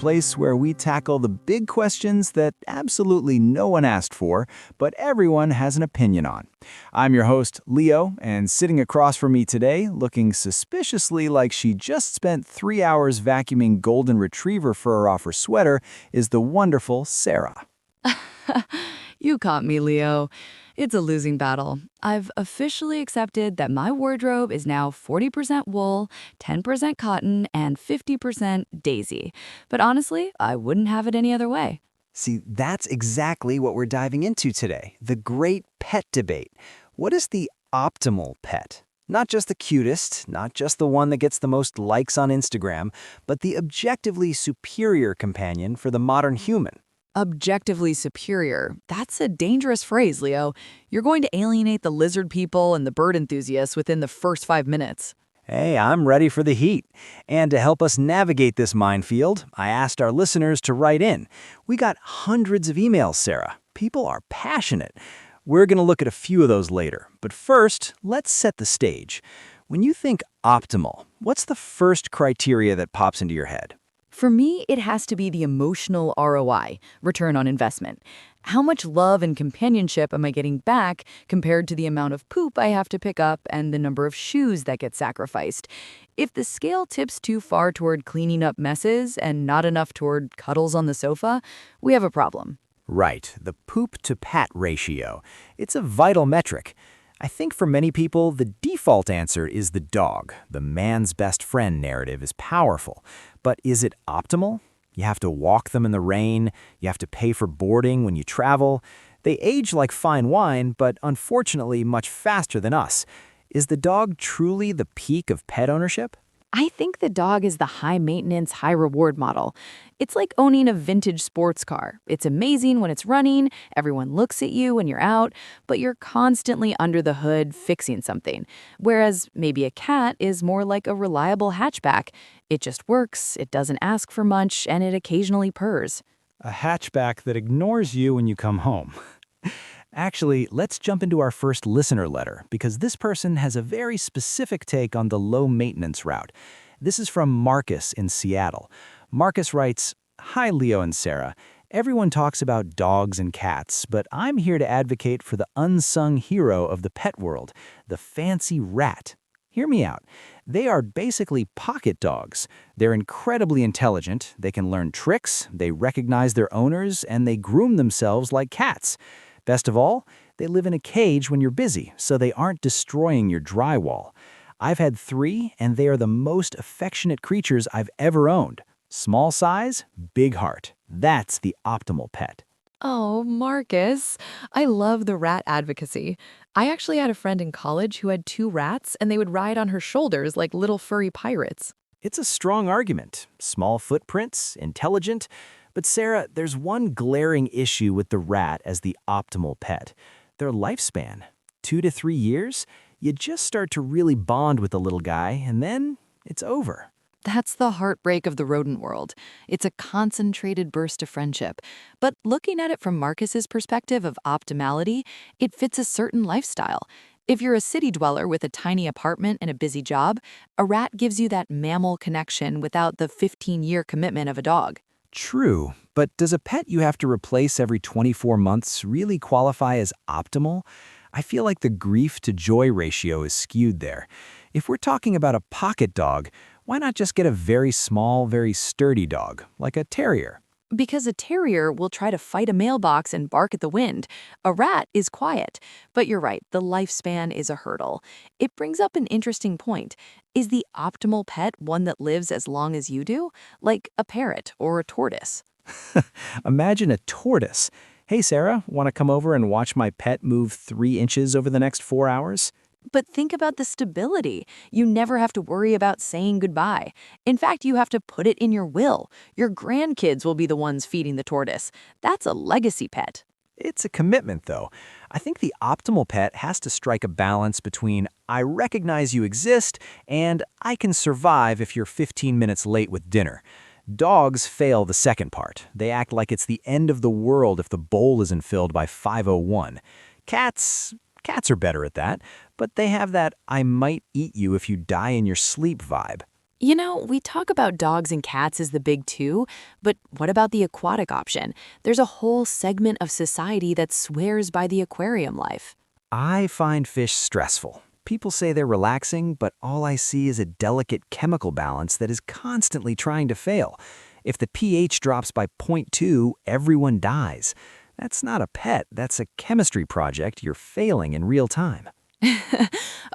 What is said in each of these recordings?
place where we tackle the big questions that absolutely no one asked for, but everyone has an opinion on. I'm your host, Leo, and sitting across from me today, looking suspiciously like she just spent 3 hours vacuuming golden retriever fur off her sweater, is the wonderful Sarah. You caught me, Leo. It's a losing battle. I've officially accepted that my wardrobe is now 40% wool, 10% cotton, and 50% daisy. But honestly, I wouldn't have it any other way. See, that's exactly what we're diving into today, the great pet debate. What is the optimal pet? Not just the cutest, not just the one that gets the most likes on Instagram, but the objectively superior companion for the modern human. Objectively superior. That's a dangerous phrase, Leo. You're going to alienate the lizard people and the bird enthusiasts within the first 5 minutes. Hey, I'm ready for the heat. And to help us navigate this minefield, I asked our listeners to write in. We got hundreds of emails, Sarah. People are passionate. We're going to look at a few of those later. But first, let's set the stage. When you think optimal, what's the first criteria that pops into your head? For me, it has to be the emotional ROI, return on investment. How much love and companionship am I getting back compared to the amount of poop I have to pick up and the number of shoes that get sacrificed? If the scale tips too far toward cleaning up messes and not enough toward cuddles on the sofa, we have a problem. Right, the poop-to-pat ratio. It's a vital metric. I think for many people, the default answer is the dog. The man's best friend narrative is powerful. But is it optimal? You have to walk them in the rain. You have to pay for boarding when you travel. They age like fine wine, but unfortunately much faster than us. Is the dog truly the peak of pet ownership? I think the dog is the high-maintenance, high-reward model. It's like owning a vintage sports car. It's amazing when it's running, everyone looks at you when you're out, but you're constantly under the hood fixing something. Whereas maybe a cat is more like a reliable hatchback. It just works, it doesn't ask for much, and it occasionally purrs. A hatchback that ignores you when you come home. Actually, let's jump into our first listener letter, because this person has a very specific take on the low-maintenance route. This is from Marcus in Seattle. Marcus writes, "Hi, Leo and Sarah. Everyone talks about dogs and cats, but I'm here to advocate for the unsung hero of the pet world, the fancy rat. Hear me out. They are basically pocket dogs. They're incredibly intelligent, they can learn tricks, they recognize their owners, and they groom themselves like cats. Best of all, they live in a cage when you're busy, so they aren't destroying your drywall. I've had 3, and they are the most affectionate creatures I've ever owned. Small size, big heart. That's the optimal pet." Oh, Marcus. I love the rat advocacy. I actually had a friend in college who had 2 rats, and they would ride on her shoulders like little furry pirates. It's a strong argument. Small footprints, intelligent. But Sarah, there's one glaring issue with the rat as the optimal pet. Their lifespan. 2 to 3 years? You just start to really bond with the little guy, and then it's over. That's the heartbreak of the rodent world. It's a concentrated burst of friendship. But looking at it from Marcus's perspective of optimality, it fits a certain lifestyle. If you're a city dweller with a tiny apartment and a busy job, a rat gives you that mammal connection without the 15-year commitment of a dog. True, but does a pet you have to replace every 24 months really qualify as optimal? I feel like the grief-to-joy ratio is skewed there. If we're talking about a pocket dog, why not just get a very small, very sturdy dog, like a terrier? Because a terrier will try to fight a mailbox and bark at the wind. A rat is quiet. But you're right, the lifespan is a hurdle. It brings up an interesting point. Is the optimal pet one that lives as long as you do? Like a parrot or a tortoise? Imagine a tortoise. "Hey, Sarah, want to come over and watch my pet move 3 inches over the next 4 hours?" But think about the stability. You never have to worry about saying goodbye. In fact, you have to put it in your will. Your grandkids will be the ones feeding the tortoise. That's a legacy pet. It's a commitment, though. I think the optimal pet has to strike a balance between "I recognize you exist" and "I can survive if you're 15 minutes late with dinner." Dogs fail the second part. They act like it's the end of the world if the bowl isn't filled by 5:01. Cats are better at that, but they have that "I might eat you if you die in your sleep" vibe. We talk about dogs and cats as the big two, but what about the aquatic option? There's a whole segment of society that swears by the aquarium life. I find fish stressful. People say they're relaxing, but all I see is a delicate chemical balance that is constantly trying to fail. If the pH drops by zero point 0.2, everyone dies. That's not a pet, that's a chemistry project you're failing in real time.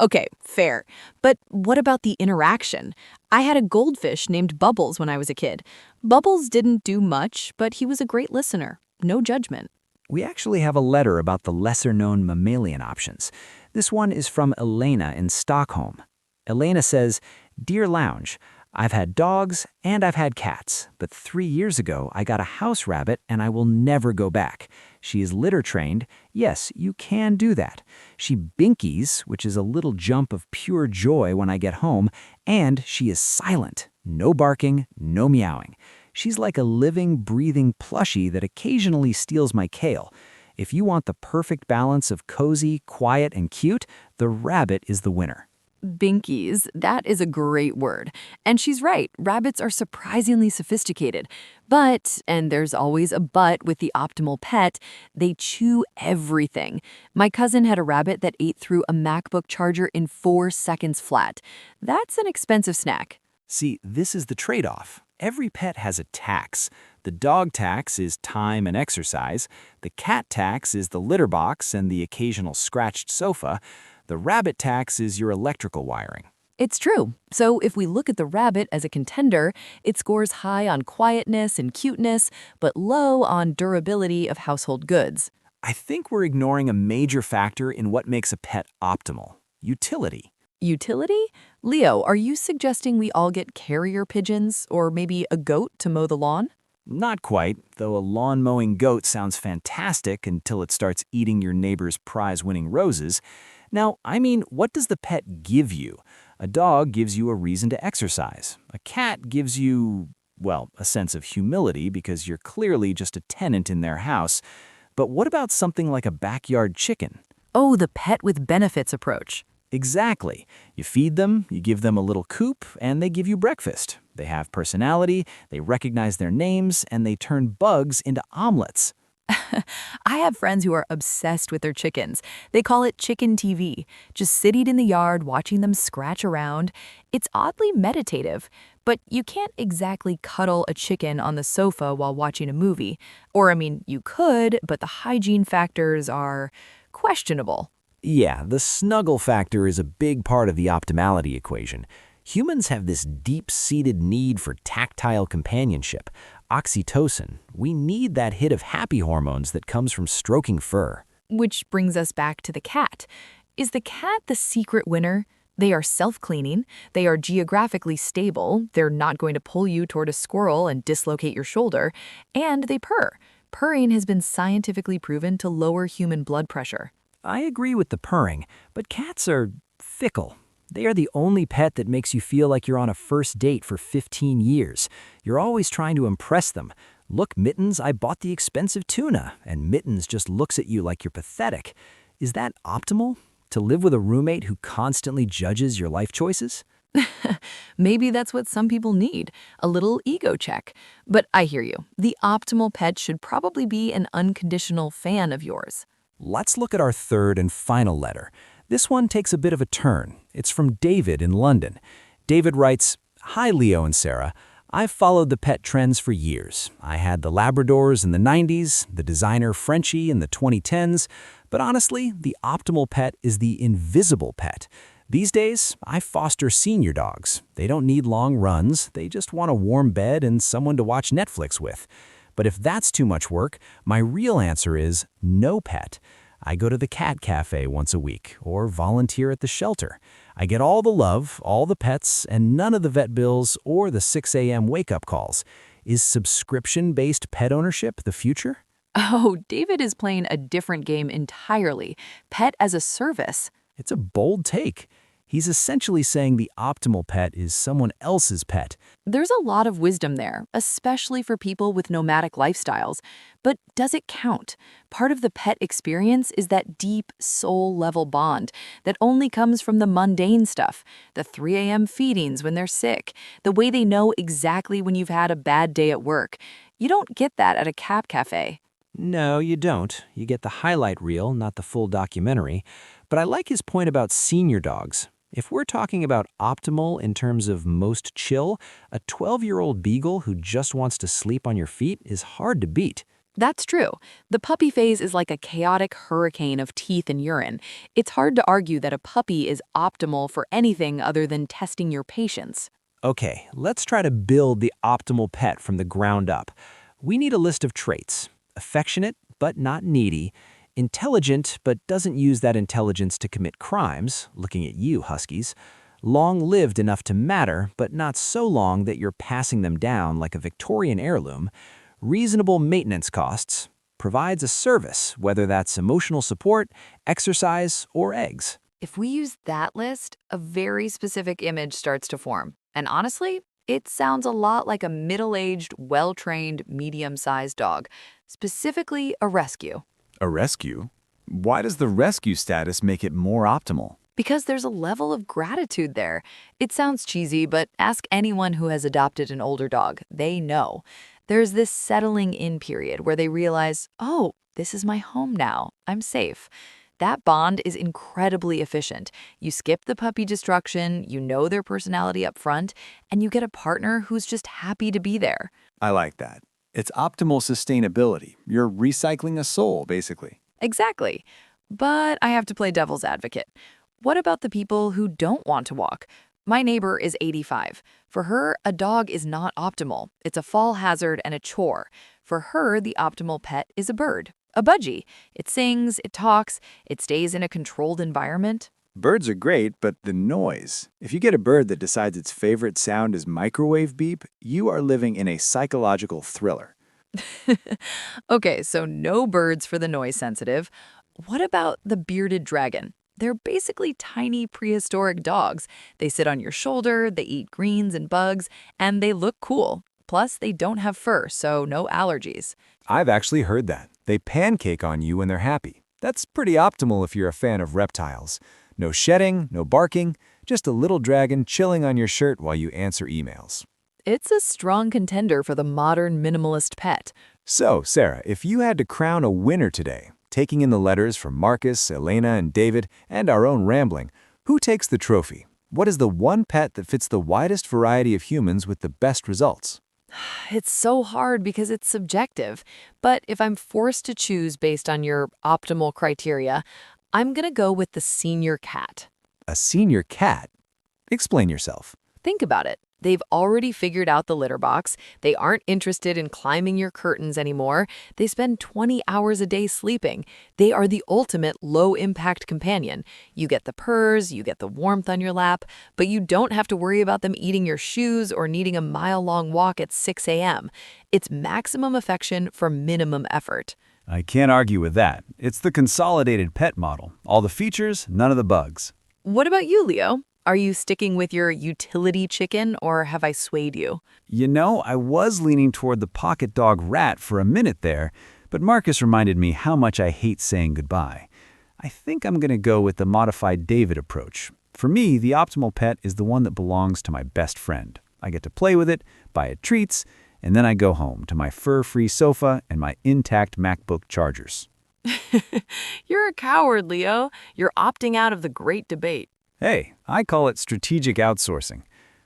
Okay, fair. But what about the interaction? I had a goldfish named Bubbles when I was a kid. Bubbles didn't do much, but he was a great listener. No judgment. We actually have a letter about the lesser-known mammalian options. This one is from Elena in Stockholm. Elena says, "Dear Lounge, I've had dogs and I've had cats, but 3 years ago I got a house rabbit and I will never go back. She is litter trained. Yes, you can do that. She binkies, which is a little jump of pure joy when I get home, and she is silent. No barking, no meowing. She's like a living, breathing plushie that occasionally steals my kale. If you want the perfect balance of cozy, quiet, and cute, the rabbit is the winner." Binkies, that is a great word. And she's right, rabbits are surprisingly sophisticated. But, and there's always a but with the optimal pet, they chew everything. My cousin had a rabbit that ate through a MacBook charger in 4 seconds flat. That's an expensive snack. See, this is the trade-off. Every pet has a tax. The dog tax is time and exercise. The cat tax is the litter box and the occasional scratched sofa. The rabbit tax is your electrical wiring. It's true. So if we look at the rabbit as a contender, it scores high on quietness and cuteness, but low on durability of household goods. I think we're ignoring a major factor in what makes a pet optimal: utility. Utility? Leo, are you suggesting we all get carrier pigeons or maybe a goat to mow the lawn? Not quite, though a lawn-mowing goat sounds fantastic until it starts eating your neighbor's prize-winning roses. Now, I mean, what does the pet give you? A dog gives you a reason to exercise. A cat gives you, well, a sense of humility because you're clearly just a tenant in their house. But what about something like a backyard chicken? Oh, the pet with benefits approach. Exactly. You feed them, you give them a little coop, and they give you breakfast. They have personality, they recognize their names, and they turn bugs into omelets. I have friends who are obsessed with their chickens. They call it chicken TV, just sitting in the yard watching them scratch around. It's oddly meditative, but you can't exactly cuddle a chicken on the sofa while watching a movie. Or, I mean, you could, but the hygiene factors are questionable. Yeah, the snuggle factor is a big part of the optimality equation. Humans have this deep-seated need for tactile companionship, oxytocin. We need that hit of happy hormones that comes from stroking fur. Which brings us back to the cat. Is the cat the secret winner? They are self-cleaning, they are geographically stable, they're not going to pull you toward a squirrel and dislocate your shoulder, and they purr. Purring has been scientifically proven to lower human blood pressure. I agree with the purring, but cats are fickle. They are the only pet that makes you feel like you're on a first date for 15 years. You're always trying to impress them. "Look, Mittens, I bought the expensive tuna," and Mittens just looks at you like you're pathetic. Is that optimal? To live with a roommate who constantly judges your life choices? Maybe that's what some people need, a little ego check. But I hear you. The optimal pet should probably be an unconditional fan of yours. Let's look at our third and final letter. This one takes a bit of a turn. It's from David in London. David writes, "Hi Leo and Sarah. I've followed the pet trends for years. I had the Labradors in the 90s, the designer Frenchie in the 2010s, but honestly, the optimal pet is the invisible pet. These days, I foster senior dogs. They don't need long runs, they just want a warm bed and someone to watch Netflix with. But if that's too much work, my real answer is no pet. I go to the cat cafe once a week or volunteer at the shelter. I get all the love, all the pets, and none of the vet bills or the 6 a.m. wake-up calls. Is subscription-based pet ownership the future?" Oh, David is playing a different game entirely. Pet as a service. It's a bold take. He's essentially saying the optimal pet is someone else's pet. There's a lot of wisdom there, especially for people with nomadic lifestyles. But does it count? Part of the pet experience is that deep, soul-level bond that only comes from the mundane stuff, the 3 a.m. feedings when they're sick, the way they know exactly when you've had a bad day at work. You don't get that at a cat cafe. No, you don't. You get the highlight reel, not the full documentary. But I like his point about senior dogs. If we're talking about optimal in terms of most chill, a 12-year-old beagle who just wants to sleep on your feet is hard to beat. That's true. The puppy phase is like a chaotic hurricane of teeth and urine. It's hard to argue that a puppy is optimal for anything other than testing your patience. Okay, let's try to build the optimal pet from the ground up. We need a list of traits. Affectionate, but not needy. Intelligent, but doesn't use that intelligence to commit crimes, looking at you, Huskies. Long-lived enough to matter, but not so long that you're passing them down like a Victorian heirloom. Reasonable maintenance costs. Provides a service, whether that's emotional support, exercise, or eggs. If we use that list, a very specific image starts to form. And honestly, it sounds a lot like a middle-aged, well-trained, medium-sized dog, specifically a rescue. A rescue? Why does the rescue status make it more optimal? Because there's a level of gratitude there. It sounds cheesy, but ask anyone who has adopted an older dog. They know. There's this settling in period where they realize, oh, this is my home now. I'm safe. That bond is incredibly efficient. You skip the puppy destruction, you know their personality up front, and you get a partner who's just happy to be there. I like that. It's optimal sustainability. You're recycling a soul, basically. Exactly. But I have to play devil's advocate. What about the people who don't want to walk? My neighbor is 85. For her, a dog is not optimal. It's a fall hazard and a chore. For her, the optimal pet is a bird, a budgie. It sings, it talks, it stays in a controlled environment. Birds are great, but the noise. If you get a bird that decides its favorite sound is microwave beep, you are living in a psychological thriller. Okay, so no birds for the noise sensitive. What about the bearded dragon? They're basically tiny prehistoric dogs. They sit on your shoulder, they eat greens and bugs, and they look cool. Plus, they don't have fur, so no allergies. I've actually heard that. They pancake on you when they're happy. That's pretty optimal if you're a fan of reptiles. No shedding, no barking, just a little dragon chilling on your shirt while you answer emails. It's a strong contender for the modern minimalist pet. So, Sarah, if you had to crown a winner today, taking in the letters from Marcus, Elena, and David, and our own rambling, who takes the trophy? What is the one pet that fits the widest variety of humans with the best results? It's so hard because it's subjective. But if I'm forced to choose based on your optimal criteria, I'm gonna go with the senior cat. A senior cat? Explain yourself. Think about it. They've already figured out the litter box. They aren't interested in climbing your curtains anymore. They spend 20 hours a day sleeping. They are the ultimate low-impact companion. You get the purrs, you get the warmth on your lap, but you don't have to worry about them eating your shoes or needing a mile-long walk at 6 a.m. It's maximum affection for minimum effort. I can't argue with that. It's the consolidated pet model. All the features, none of the bugs. What about you, Leo? Are you sticking with your utility chicken, or have I swayed you? You know, I was leaning toward the pocket dog rat for a minute there, but Marcus reminded me how much I hate saying goodbye. I think I'm going to go with the modified David approach. For me, the optimal pet is the one that belongs to my best friend. I get to play with it, buy it treats, and then I go home to my fur-free sofa and my intact MacBook chargers. You're a coward, Leo. You're opting out of the great debate. Hey, I call it strategic outsourcing.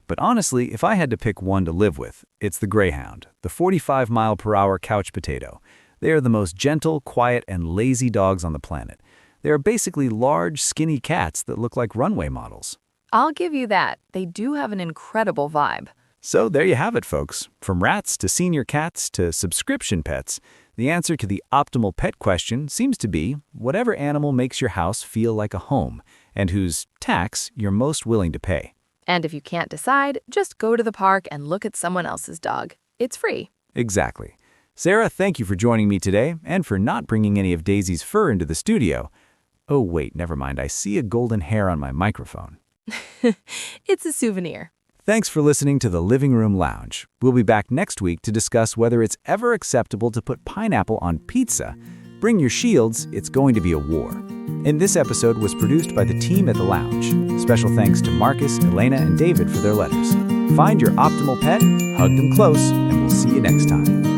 But honestly, if I had to pick one to live with, it's the Greyhound, the 45-mile-per-hour couch potato. They are the most gentle, quiet, and lazy dogs on the planet. They are basically large, skinny cats that look like runway models. I'll give you that. They do have an incredible vibe. So there you have it, folks. From rats to senior cats to subscription pets, the answer to the optimal pet question seems to be whatever animal makes your house feel like a home and whose tax you're most willing to pay. And if you can't decide, just go to the park and look at someone else's dog. It's free. Exactly. Sarah, thank you for joining me today and for not bringing any of Daisy's fur into the studio. Oh, wait, never mind. I see a golden hair on my microphone. It's a souvenir. Thanks for listening to the Living Room Lounge. We'll be back next week to discuss whether it's ever acceptable to put pineapple on pizza. Bring your shields, it's going to be a war. And this episode was produced by the team at the Lounge. Special thanks to Marcus, Elena, and David for their letters. Find your optimal pet, hug them close, and we'll see you next time.